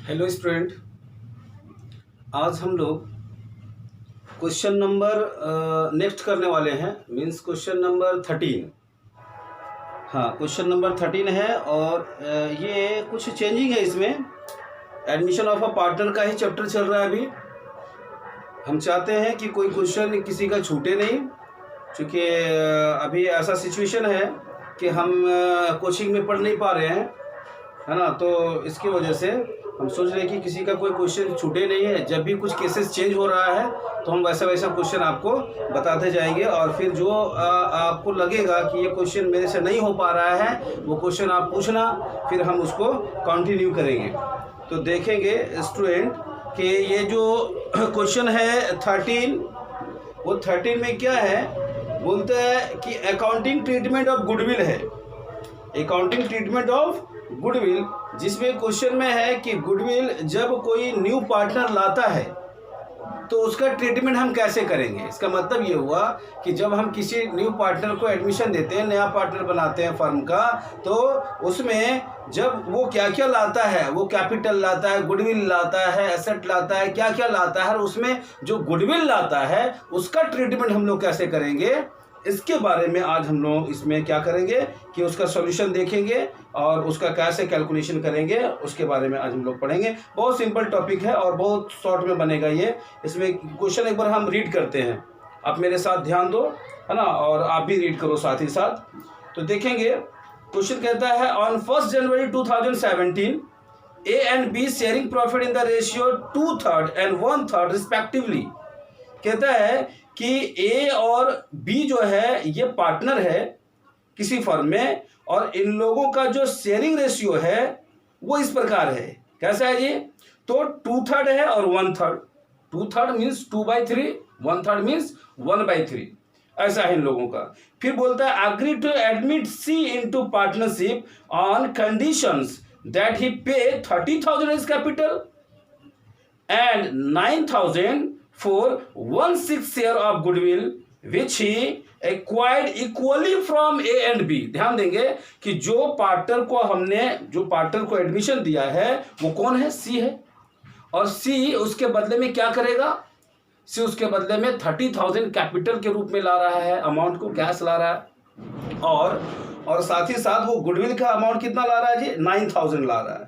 Hello student, आज हम लोग क्वेश्चन नंबर नेक्स्ट करने वाले हैं। Means question number 13। हाँ, क्वेश्चन नंबर 13 है और ये कुछ चेंजिंग है इसमें। एडमिशन ऑफ अ पार्टनर का ही चैप्टर चल रहा है अभी। हम चाहते हैं कि कोई क्वेश्चन किसी का छूटे नहीं, क्योंकि अभी ऐसा सिचुएशन है कि हम कोचिंग में पढ़ नहीं पा रहे हैं, है ना। तो इसकी वजह से हम सोच रहे हैं कि किसी का कोई क्वेश्चन छूटे नहीं है। जब भी कुछ केसेस चेंज हो रहा है तो हम वैसा वैसा क्वेश्चन आपको बताते जाएंगे, और फिर जो आपको लगेगा कि ये क्वेश्चन मेरे से नहीं हो पा रहा है वो क्वेश्चन आप पूछना, फिर हम उसको कंटिन्यू करेंगे। तो देखेंगे स्टूडेंट कि ये जो क्वेश्चन है 13, वो 13 में क्या है, बोलते हैं कि अकाउंटिंग ट्रीटमेंट ऑफ गुडविल है। अकाउंटिंग ट्रीटमेंट ऑफ गुडविल, जिसमें क्वेश्चन में है कि गुडविल जब कोई न्यू पार्टनर लाता है तो उसका ट्रीटमेंट हम कैसे करेंगे। इसका मतलब ये हुआ कि जब हम किसी न्यू पार्टनर को एडमिशन देते हैं, नया पार्टनर बनाते हैं फर्म का, तो उसमें जब वो क्या क्या लाता है, वो कैपिटल लाता है, गुडविल लाता है, एसेट लाता है, क्या क्या लाता है, और उसमें जो गुडविल लाता है उसका ट्रीटमेंट हम लोग कैसे करेंगे, इसके बारे में आज हम लोग इसमें क्या करेंगे कि उसका सॉल्यूशन देखेंगे और उसका कैसे कैलकुलेशन करेंगे, उसके बारे में आज हम लोग पढ़ेंगे। बहुत सिंपल टॉपिक है और बहुत शॉर्ट में बनेगा ये। इसमें क्वेश्चन एक बार हम रीड करते हैं, आप मेरे साथ ध्यान दो, है ना, और आप भी रीड करो साथ ही साथ। तो देखेंगे क्वेश्चन कहता है, on 1 January 2017 A and be sharing profit in the ratio 2/3 and 1/3 respectively. कहता है कि ए और बी जो है ये पार्टनर है किसी फर्म में, और इन लोगों का जो शेयरिंग रेशियो है वो इस प्रकार है। कैसा है ये, तो 2/3 है और 1/3। 2/3 मीन्स 2/3, 1/3 मीन्स 1/3, ऐसा है इन लोगों का। फिर बोलता है, agree to admit C into partnership on conditions that he pay 30,000 as capital and 9,000 for 1/6 share of goodwill which he acquired equally from A and B। ध्यान देंगे कि जो पार्टनर को एडमिशन दिया है वो कौन है, सी है, और सी उसके बदले में क्या करेगा, सी उसके बदले में 30,000 कैपिटल के रूप में ला रहा है, अमाउंट को कैश ला रहा है, और साथ ही साथ वो गुडविल का अमाउंट कितना ला रहा है जी, 9,000 ला रहा है,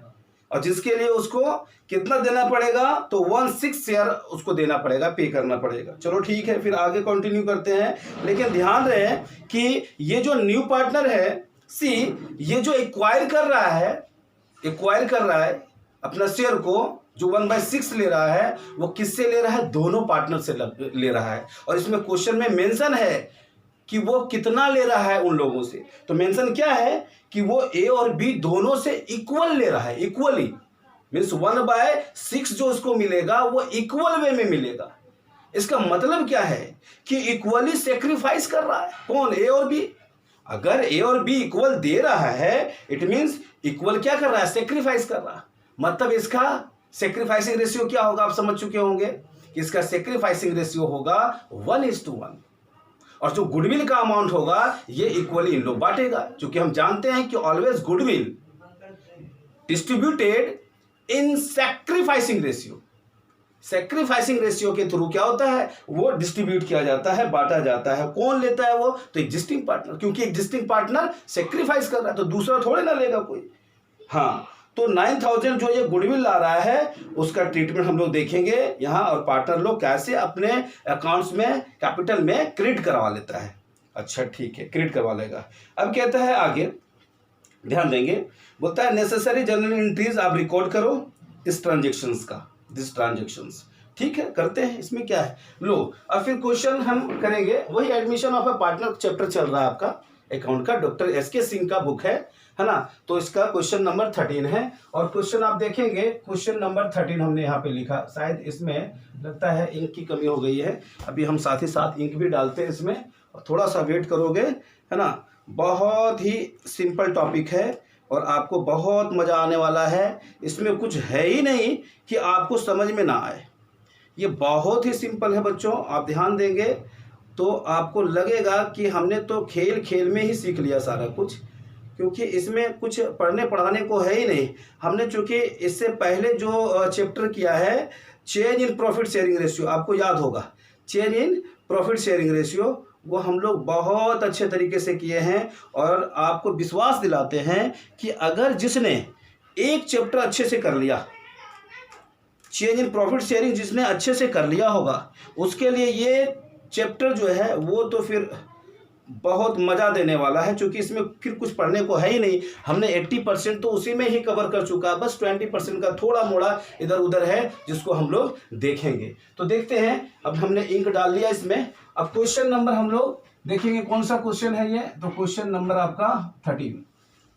और जिसके लिए उसको कितना देना पड़ेगा, तो 1/6 शेयर उसको देना पड़ेगा, पे करना पड़ेगा। चलो ठीक है, फिर आगे कंटिन्यू करते हैं। लेकिन ध्यान रहे कि ये जो न्यू पार्टनर है सी, ये जो एक्वायर कर रहा है अपना शेयर को, जो 1/6 ले रहा है, वो किससे ले रहा है, दोनों पार्टनर से ले रहा है। और इसमें क्वेश्चन में मेंशन है कि वो कितना ले रहा है उन लोगों से। तो मेंशन क्या है कि वो ए और बी दोनों से इक्वल ले रहा है, इक्वली मीन्स 1/6 जो उसको मिलेगा वो इक्वल वे में मिलेगा। इसका मतलब क्या है कि इक्वली सेक्रीफाइस कर रहा है कौन, ए और बी। अगर ए और बी इक्वल दे रहा है, इट मीन्स इक्वल क्या कर रहा है, सेक्रीफाइस कर रहा है। मतलब इसका सेक्रीफाइसिंग रेशियो क्या होगा, आप समझ चुके होंगे कि इसका सेक्रीफाइसिंग रेशियो होगा 1:1, और जो गुडविल का अमाउंट होगा ये इक्वली इन लोग बांटेगा, क्योंकि हम जानते हैं कि always goodwill distributed in sacrificing ratio. Sacrificing ratio के थ्रू क्या होता है, वो डिस्ट्रीब्यूट किया जाता है, बांटा जाता है। कौन लेता है वो, तो एग्जिस्टिंग पार्टनर, क्योंकि एग्जिस्टिंग पार्टनर सैक्रिफाइस कर रहा है तो दूसरा थोड़े ना लेगा कोई। हाँ, तो 9,000 जो ये गुडविल ला रहा है उसका ट्रीटमेंट हम लोग देखेंगे यहाँ, और पार्टनर लोग कैसे अपने अकाउंट्स में कैपिटल में क्रेडिट करवा लेता है। अच्छा ठीक है, क्रेडिट करवा लेगा। अब कहता है आगे, ध्यान देंगे, बोलता है नेसेसरी जनरल एंट्रीज आप रिकॉर्ड करो इस ट्रांजेक्शन्स का, दिस ट्रांजेक्शन्स। ठीक है, करते हैं, इसमें क्या है। लो, अब फिर क्वेश्चन हम करेंगे, वही admission of a partner chapter चल रहा है आपका अकाउंट का, डॉक्टर एस.के. सिंह का बुक है ना। तो इसका क्वेश्चन नंबर 13 है, और क्वेश्चन आप देखेंगे क्वेश्चन नंबर 13 हमने यहाँ पे लिखा, शायद इसमें लगता है इंक की कमी हो गई है। अभी हम साथ ही साथ इंक भी डालते हैं इसमें, और थोड़ा सा वेट करोगे, है ना। बहुत ही सिंपल टॉपिक है और आपको बहुत मज़ा आने वाला है। इसमें कुछ है ही नहीं कि आपको समझ में ना आए, ये बहुत ही सिंपल है बच्चों। आप ध्यान देंगे तो आपको लगेगा कि हमने तो खेल खेल में ही सीख लिया सारा कुछ, क्योंकि इसमें कुछ पढ़ने पढ़ाने को है ही नहीं। हमने चूंकि इससे पहले जो चैप्टर किया है change in profit sharing ratio, आपको याद होगा change in profit sharing ratio, वो हम लोग बहुत अच्छे तरीके से किए हैं और आपको विश्वास दिलाते हैं कि अगर जिसने एक चैप्टर अच्छे से कर लिया, चेंज इन प्रॉफिट शेयरिंग जिसने अच्छे से कर लिया होगा, उसके लिए ये चैप्टर जो है वो तो फिर बहुत मज़ा देने वाला है, क्योंकि इसमें फिर कुछ पढ़ने को है ही नहीं। हमने 80% तो उसी में ही कवर कर चुका, बस 20% का थोड़ा मोड़ा इधर उधर है जिसको हम लोग देखेंगे। तो देखते हैं, अब हमने इंक डाल लिया इसमें। अब क्वेश्चन नंबर हम लोग देखेंगे कौन सा क्वेश्चन है ये, तो क्वेश्चन नंबर आपका 13,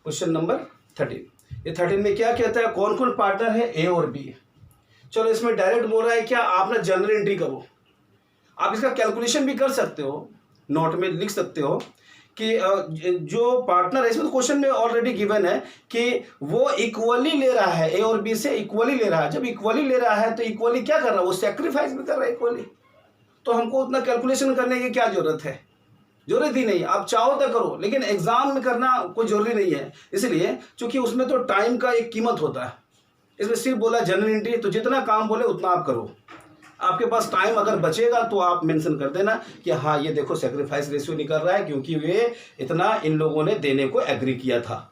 क्वेश्चन नंबर 13। ये 13 में क्या कहता है, कौन कौन पार्टनर है ए और बी। चलो इसमें डायरेक्ट बोल रहा है क्या, आप ना जनरल एंट्री करो। आप इसका कैलकुलेशन भी कर सकते हो, नोट में लिख सकते हो कि जो पार्टनर है, इसमें तो क्वेश्चन में ऑलरेडी गिवन है कि वो इक्वली ले रहा है, ए और बी से इक्वली ले रहा है। जब इक्वली ले रहा है तो इक्वली क्या कर रहा है, वो सेक्रीफाइस भी कर रहा है इक्वली। तो हमको उतना कैलकुलेशन करने की क्या जरूरत है, जरूरत ही नहीं। आप चाहो तो करो, लेकिन एग्जाम में करना कोई जरूरी नहीं है, इसलिए क्योंकि उसमें तो टाइम का एक कीमत होता है। इसमें सिर्फ बोला जनरल एंट्री, तो जितना काम बोले उतना आप करो। आपके पास टाइम अगर बचेगा तो आप मेंशन कर देना कि हाँ ये देखो सेक्रीफाइस रेशियो निकल रहा है, क्योंकि वे इतना इन लोगों ने देने को एग्री किया था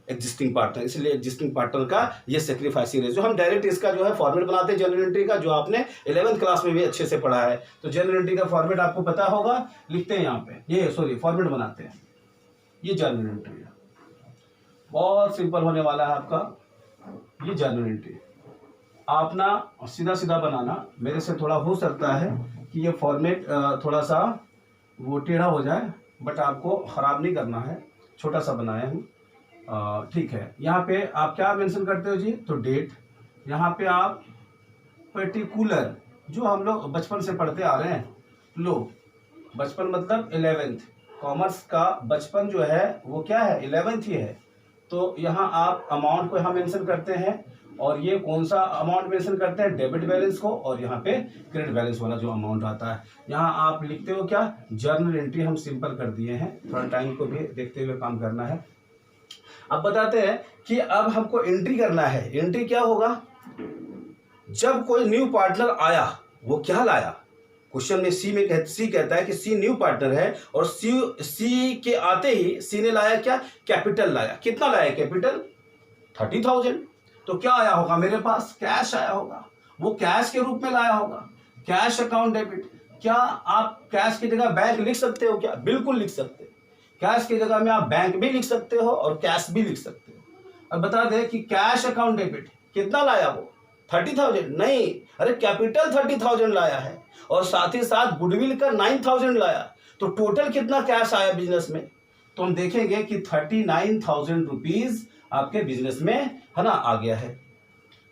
एग्जिस्टिंग पार्टनर, इसलिए एग्जिस्टिंग पार्टनर का ये सेक्रीफाइस रेशियो। हम डायरेक्ट इसका जो है फॉर्मेट बनाते हैं जनरल एंट्री का, जो आपने 11th क्लास में भी अच्छे से पढ़ा है। तो जनरल एंट्री का फॉर्मेट आपको पता होगा, लिखते हैं यहाँ पे, ये सॉरी फॉर्मेट बनाते हैं। ये जनरल एंट्री है, बहुत सिंपल होने वाला है आपका ये जनरल एंट्री। आप ना सीधा सीधा बनाना, मेरे से थोड़ा हो सकता है कि ये फॉर्मेट थोड़ा सा वो टेढ़ा हो जाए, बट आपको ख़राब नहीं करना है, छोटा सा बनाया हूँ, ठीक है। यहाँ पे आप क्या मेंशन करते हो जी, तो डेट। यहाँ पे आप पर्टिकुलर, जो हम लोग बचपन से पढ़ते आ रहे हैं, लो बचपन मतलब 11th, कॉमर्स का बचपन जो है वो क्या है 11th ही है। तो यहाँ आप अमाउंट को यहाँ मेंशन करते हैं, और ये कौन सा अमाउंट मेंशन करते हैं, डेबिट बैलेंस को, और यहाँ पे क्रेडिट बैलेंस वाला जो अमाउंट आता है। यहाँ आप लिखते हो क्या, जर्नल एंट्री हम सिंपल कर दिए हैं, थोड़ा टाइम को भी देखते हुए काम करना है। अब बताते हैं कि अब हमको एंट्री करना है। एंट्री क्या होगा, जब कोई न्यू पार्टनर आया, वो क्या लाया, क्वेश्चन में सी कहता है कि सी न्यू पार्टनर है, और सी के आते ही सी ने लाया क्या, कैपिटल लाया। कितना लाया कैपिटल, 30,000। तो क्या आया होगा मेरे पास, कैश आया होगा, वो कैश के रूप में लाया होगा, कैश अकाउंट डेबिट। क्या आप कैश की जगह बैंक लिख सकते हो क्या, बिल्कुल लिख सकते हो। कैश की जगह में आप बैंक भी लिख सकते हो और कैश भी लिख सकते हो। अब बता दें कि कैश अकाउंट डेबिट कितना लाया, वो 30,000 नहीं, अरे कैपिटल 30,000 लाया है, और साथ ही साथ गुडविल का 9,000 लाया। तो टोटल कितना कैश आया बिजनेस में, तो हम देखेंगे कि 39,000 रुपीज आपके बिजनेस में है ना आ गया है।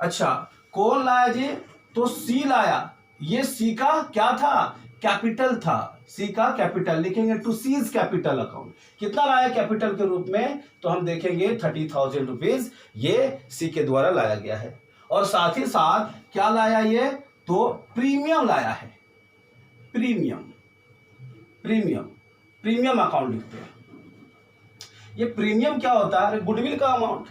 अच्छा कौन लाया जी, तो सी लाया। ये सी का क्या था, कैपिटल था, सी का कैपिटल लिखेंगे, टू सीज कैपिटल अकाउंट। कितना लाया कैपिटल के रूप में, तो हम देखेंगे 30,000 रुपीज ये सी के द्वारा लाया गया है। और साथ ही साथ क्या लाया ये, तो प्रीमियम लाया है, प्रीमियम अकाउंट लिखते हैं। ये प्रीमियम क्या होता है, गुडविल का अमाउंट।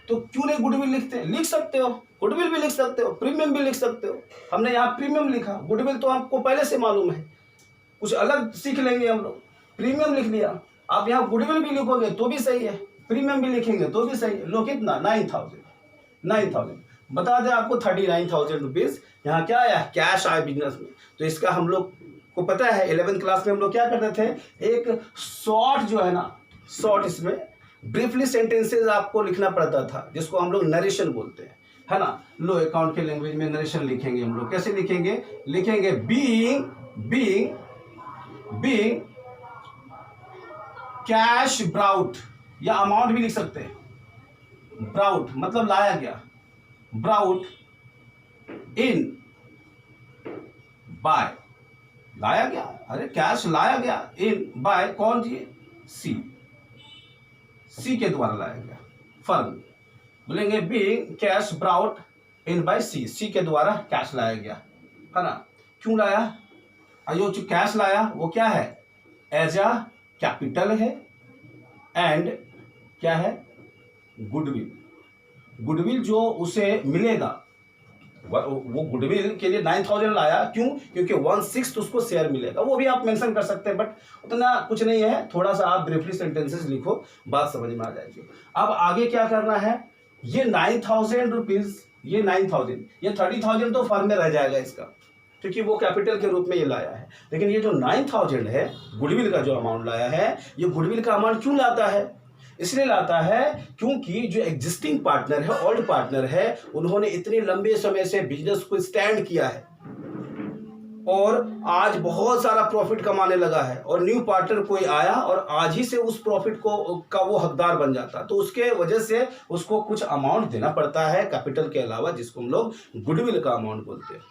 तो क्यों नहीं गुडविल लिखते, लिख सकते हो, गुडविल भी लिख सकते हो, प्रीमियम भी लिख सकते हो। हमने यहाँ प्रीमियम लिखा, गुडविल तो आपको पहले से मालूम है, कुछ अलग सीख लेंगे हम लोग। प्रीमियम लिख लिया, आप यहाँ गुडविल भी लिखोगे तो भी सही है, प्रीमियम भी लिखेंगे तो भी सही है। लो कितना, 9,000। बता दें आपको 39,000 रुपीज यहाँ क्या आया, कैश आया बिजनेस में। तो इसका हम लोग को पता है 11th क्लास में हम लोग क्या करते थे, एक शॉर्ट जो है ना, शॉर्ट इसमें ब्रीफली सेंटेंसेस आपको लिखना पड़ता था, जिसको हम लोग नरेशन बोलते हैं, है ना। लो अकाउंट के लैंग्वेज में नरेशन लिखेंगे हम लोग, कैसे लिखेंगे, लिखेंगे बीइंग कैश ब्राउट, या अमाउंट भी लिख सकते हैं, ब्राउट मतलब लाया गया, ब्राउट इन बाय, लाया गया, अरे कैश लाया गया इन बाय कौन जी, सी के द्वारा लाया गया, फर्म बोलेंगे being cash brought in by C के द्वारा कैश लाया गया, है ना। क्यों लाया, जो कैश लाया वो क्या है, एज अ कैपिटल है, एंड क्या है? गुडविल। गुडविल जो उसे मिलेगा, वो गुडविल के लिए 9000 लाया, क्यों? क्योंकि 1/6 उसको शेयर मिलेगा। वो भी आप मेंशन कर सकते हैं, बट उतना कुछ नहीं है, थोड़ा सा आप ब्रीफली सेंटेंसेस लिखो, बात समझ में आ जाएगी। अब आगे क्या करना है, ये 9000 रुपीज, ये 9000, ये 30,000 तो फर्म में रह जाएगा इसका, क्योंकि वो कैपिटल के रूप में ये लाया है। लेकिन ये जो 9000 है गुडविल का जो अमाउंट लाया है, ये गुडविल का अमाउंट क्यों लाता है? इसलिए लाता है क्योंकि जो एग्जिस्टिंग पार्टनर है, ओल्ड पार्टनर है, उन्होंने इतने लंबे समय से बिजनेस को स्टैंड किया है और आज बहुत सारा प्रॉफिट कमाने लगा है, और न्यू पार्टनर कोई आया और आज ही से उस प्रॉफिट को का वो हकदार बन जाता, तो उसके वजह से उसको कुछ अमाउंट देना पड़ता है कैपिटल के अलावा, जिसको हम लोग गुडविल का अमाउंट बोलते हैं।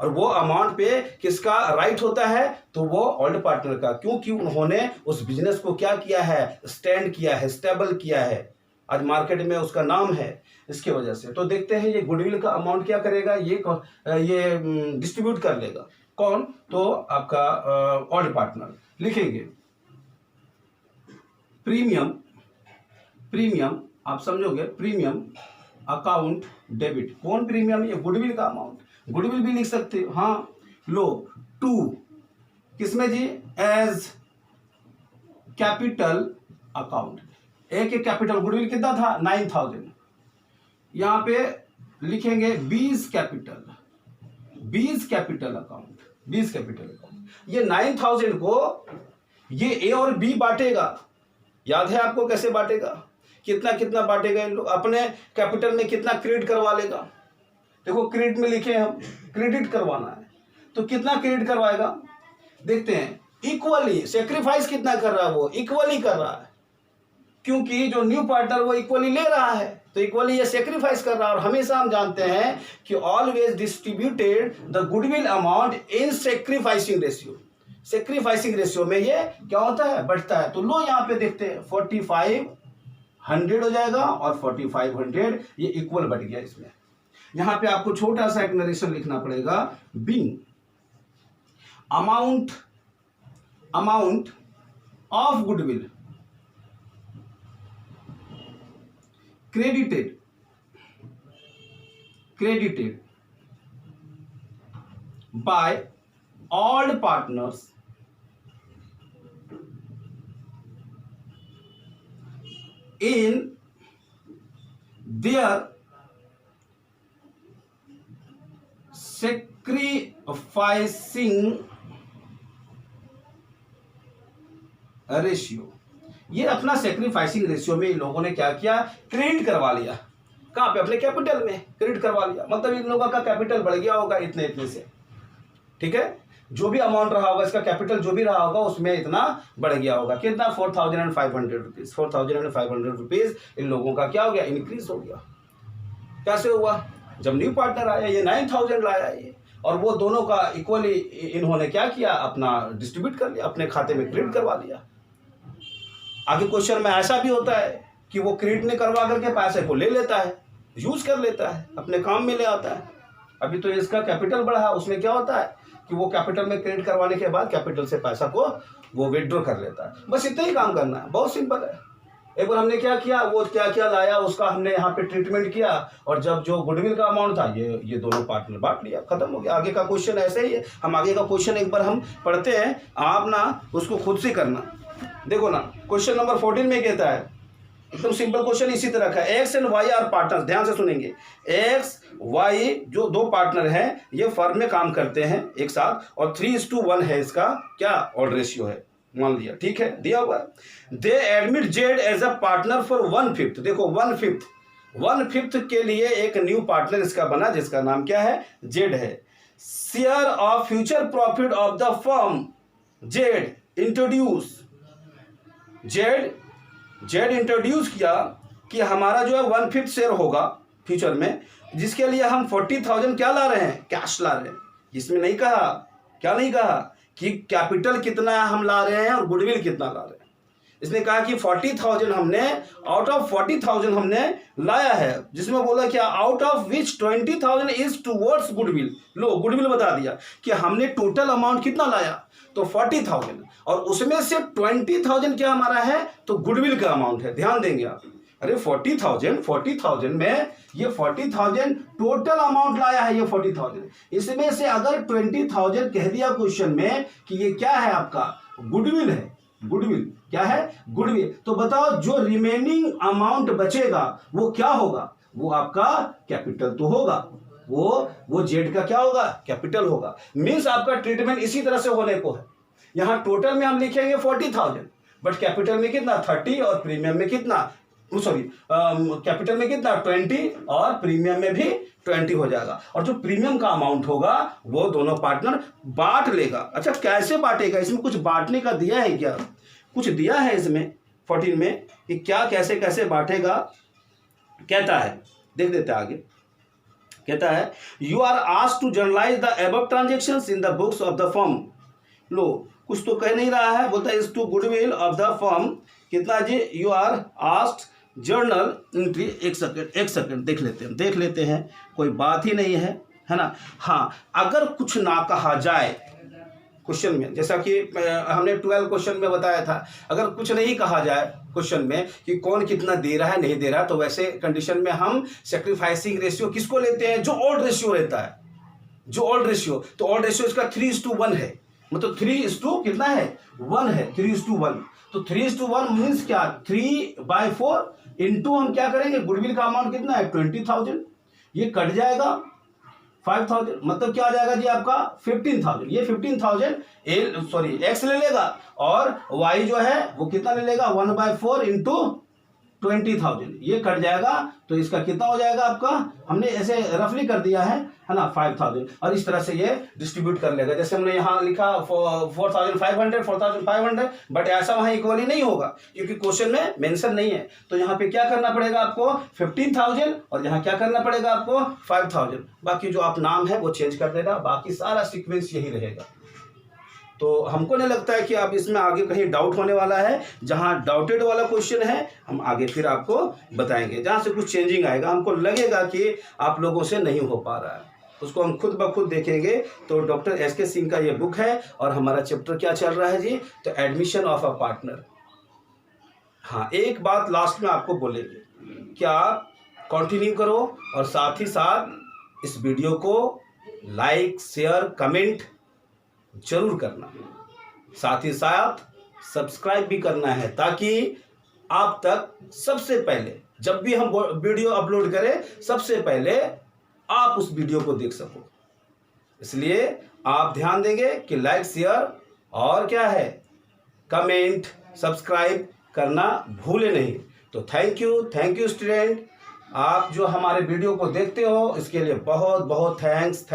और वो अमाउंट पे किसका राइट होता है? तो वो ओल्ड पार्टनर का, क्योंकि उन्होंने उस बिजनेस को क्या किया है? स्टैंड किया है, स्टेबल किया है, आज मार्केट में उसका नाम है, इसके वजह से। तो देखते हैं ये गुडविल का अमाउंट क्या करेगा, ये डिस्ट्रीब्यूट कर लेगा। कौन? तो आपका ओल्ड पार्टनर। लिखेंगे प्रीमियम, प्रीमियम आप समझोगे, प्रीमियम अकाउंट डेबिट। कौन प्रीमियम? ये गुडविल का अमाउंट। गुडविल भी लिख सकते हो, हाँ लो, टू किसमें जी? As capital account. एक कैपिटल, गुडविल कितना था? 9000। यहां पे लिखेंगे B's capital, B's capital account, B's capital account. ये 9000 को ये ए और बी बांटेगा। याद है आपको कैसे बांटेगा? कितना कितना बांटेगा इन लोग? अपने कैपिटल में कितना क्रेडिट करवा लेगा? देखो क्रेडिट में लिखे हम, क्रेडिट करवाना है, तो कितना क्रेडिट करवाएगा? देखते हैं, इक्वली। सेक्रीफाइस कितना कर रहा है? वो इक्वली कर रहा है, क्योंकि जो न्यू पार्टनर वो इक्वली ले रहा है, तो इक्वली ये सेक्रीफाइस कर रहा है। और हमेशा हम जानते हैं कि always distributed the goodwill amount in sacrificing ratio. Sacrificing ratio में ये क्या होता है? बढ़ता है। तो लो यहाँ पे देखते हैं, 4500 हो जाएगा और 4500 ये इक्वल बढ़ गया इसमें। यहां पे आपको छोटा सा एक नरेशन लिखना पड़ेगा, being amount, amount of goodwill credited, credited bye all partners in their sacrificing ratio. ये अपना सेक्रीफाइसिंग रेशियो में इन लोगों ने क्या किया? क्रेडिट करवा लिया। कहाँ पे? अपने कैपिटल में क्रेडिट करवा लिया। मतलब इन लोगों का कैपिटल बढ़ गया होगा इतने इतने से, ठीक है, जो भी अमाउंट रहा होगा, इसका कैपिटल जो भी रहा होगा उसमें इतना बढ़ गया होगा। कितना? 4500 रुपीज। 4500 रुपीज इन लोगों का क्या हो गया? इंक्रीज हो गया। कैसे हुआ? जब न्यू पार्टनर आया, ये 9000 लाया ये, और वो दोनों का इक्वली इन्होंने क्या किया? अपना डिस्ट्रीब्यूट कर लिया, अपने खाते में क्रेडिट करवा लिया। आगे क्वेश्चन में ऐसा भी होता है कि वो क्रेडिट ने करवा करके पैसे को ले लेता है, यूज कर लेता है, अपने काम में ले आता है। अभी तो इसका कैपिटल बढ़ा, उसमें क्या होता है कि वो कैपिटल में क्रेडिट करवाने के बाद कैपिटल से पैसा को वो विड्रॉ कर लेता है। बस इतना ही काम करना है, बहुत सिंपल है। एक बार हमने क्या किया, वो क्या क्या लाया उसका हमने यहाँ पे ट्रीटमेंट किया, और जब जो गुडविल का अमाउंट था ये दोनों पार्टनर बांट लिया, खत्म हो गया। आगे का क्वेश्चन ऐसे ही है। हम आगे का क्वेश्चन एक बार हम पढ़ते हैं, आप ना उसको खुद से करना। देखो ना, क्वेश्चन नंबर 14 में कहता है, एकदम सिंपल क्वेश्चन इसी तरह का, X and Y are partners. ध्यान से सुनेंगे, एक्स वाई जो दो पार्टनर हैं, ये फर्म में काम करते हैं एक साथ, और 3:1 है इसका क्या? और रेशियो है, मान लिया, ठीक है, दिया हुआ है। They admit Z as a partner for 1/5। देखो 1/5 के लिए एक न्यू पार्टनर इसका बना, जिसका नाम क्या है? जेड है। Share of future profit of the firm Z introduce, Z introduce किया कि हमारा जो है 1/5 शेयर होगा फ्यूचर में, जिसके लिए हम 40,000 क्या ला रहे हैं? कैश ला रहे हैं। इसमें नहीं कहा, क्या नहीं कहा कि कैपिटल कितना हम ला रहे हैं और गुडविल कितना ला रहे हैं। इसने कहा कि 40,000 हमने आउट ऑफ 40,000 हमने लाया है, जिसमें बोला क्या out of which 20,000 is towards goodwill. Low goodwill बता दिया कि हमने टोटल अमाउंट कितना लाया, तो 40,000, और उसमें से 20,000 क्या हमारा है, तो गुडविल का अमाउंट है। ध्यान देंगे आप, अरे 40,000 में ये 40,000 टोटल अमाउंट लाया है, ये 40,000, इसमें से अगर 20,000 कह दिया क्वेश्चन में कि ये क्या है आपका गुडविल है, गुडविल क्या है, गुडविल, तो बताओ जो रिमेनिंग अमाउंट बचेगा वो क्या होगा, वो आपका कैपिटल तो होगा, वो जेड का क्या होगा, कैपिटल होगा। मींस आपका ट्रीटमेंट इसी तरह से होने को है। यहां टोटल में हम लिखेंगे 40,000, बट कैपिटल में कितना 30 और प्रीमियम में कितना, सॉरी कैपिटल में कितना 20 और प्रीमियम में भी 20 हो जाएगा। और जो प्रीमियम का अमाउंट होगा वो दोनों पार्टनर बांट लेगा। अच्छा कैसे बांटेगा, इसमें कुछ बांटने का दिया है क्या, कुछ दिया है इसमें 14 में कि क्या कैसे कैसे बांटेगा, कहता है, देख देते हैं आगे। कहता है you are asked to journalise the above transactions in the books of the firm. लो कुछ तो कह नहीं रहा है, बोलता है is to goodwill of the firm कितना जी, you are asked journal entry. एक सेकंड देख लेते हैं, कोई बात ही नहीं है ना। हाँ अगर कुछ ना कहा जाए क्वेश्चन में, जैसा कि हमने 12 क्वेश्चन में बताया था, अगर कुछ नहीं कहा जाए क्वेश्चन में कि कौन कितना दे रहा है नहीं दे रहा, तो वैसे कंडीशन में हम सेक्रीफाइसिंग रेशियो किसको लेते हैं, जो ऑड रेशियो रहता है, जो ऑड रेशियो, तो ऑड रेशियो इसका 3:1 है, मतलब 3 कितना है 1 है, 3:1। तो 3:1 मीन्स क्या 3/4 इंटू हम क्या करेंगे, गुडविल का अमाउंट कितना है 20,000, ये कट जाएगा 5,000, मतलब क्या आ जाएगा जी आपका 15,000। ये 15,000 एक्स ले लेगा और वाई जो है वो कितना ले लेगा 1/4 इंटू 20,000, ये कट जाएगा, तो इसका कितना हो जाएगा आपका, हमने ऐसे रफली कर दिया है ना 5,000, और इस तरह से ये डिस्ट्रीब्यूट कर लेगा। जैसे हमने यहाँ लिखा 4,500, बट ऐसा वहाँ इक्वली नहीं होगा क्योंकि क्वेश्चन में मेंशन नहीं है। तो यहाँ पे क्या करना पड़ेगा आपको 15,000, और यहाँ क्या करना पड़ेगा आपको 5,000, बाकी जो आप नाम है वो चेंज कर देना, बाकी सारा सीक्वेंस यही रहेगा। तो हमको नहीं लगता है कि अब इसमें आगे कहीं डाउट होने वाला है। जहां डाउटेड वाला क्वेश्चन है हम आगे फिर आपको बताएंगे, जहां से कुछ चेंजिंग आएगा, हमको लगेगा कि आप लोगों से नहीं हो पा रहा है, उसको हम खुद ब खुद देखेंगे। तो डॉक्टर एस.के. सिंह का ये बुक है, और हमारा चैप्टर क्या चल रहा है जी, तो एडमिशन ऑफ अ पार्टनर। हाँ एक बात लास्ट में आपको बोलेंगे, क्या कंटिन्यू करो, और साथ ही साथ इस वीडियो को लाइक शेयर कमेंट जरूर करना, साथ ही साथ सब्सक्राइब भी करना है, ताकि आप तक सबसे पहले जब भी हम वीडियो अपलोड करें सबसे पहले आप उस वीडियो को देख सको। इसलिए आप ध्यान देंगे कि लाइक शेयर और क्या है कमेंट सब्सक्राइब करना भूले नहीं। तो थैंक यू स्टूडेंट, आप जो हमारे वीडियो को देखते हो इसके लिए बहुत बहुत थैंक्स।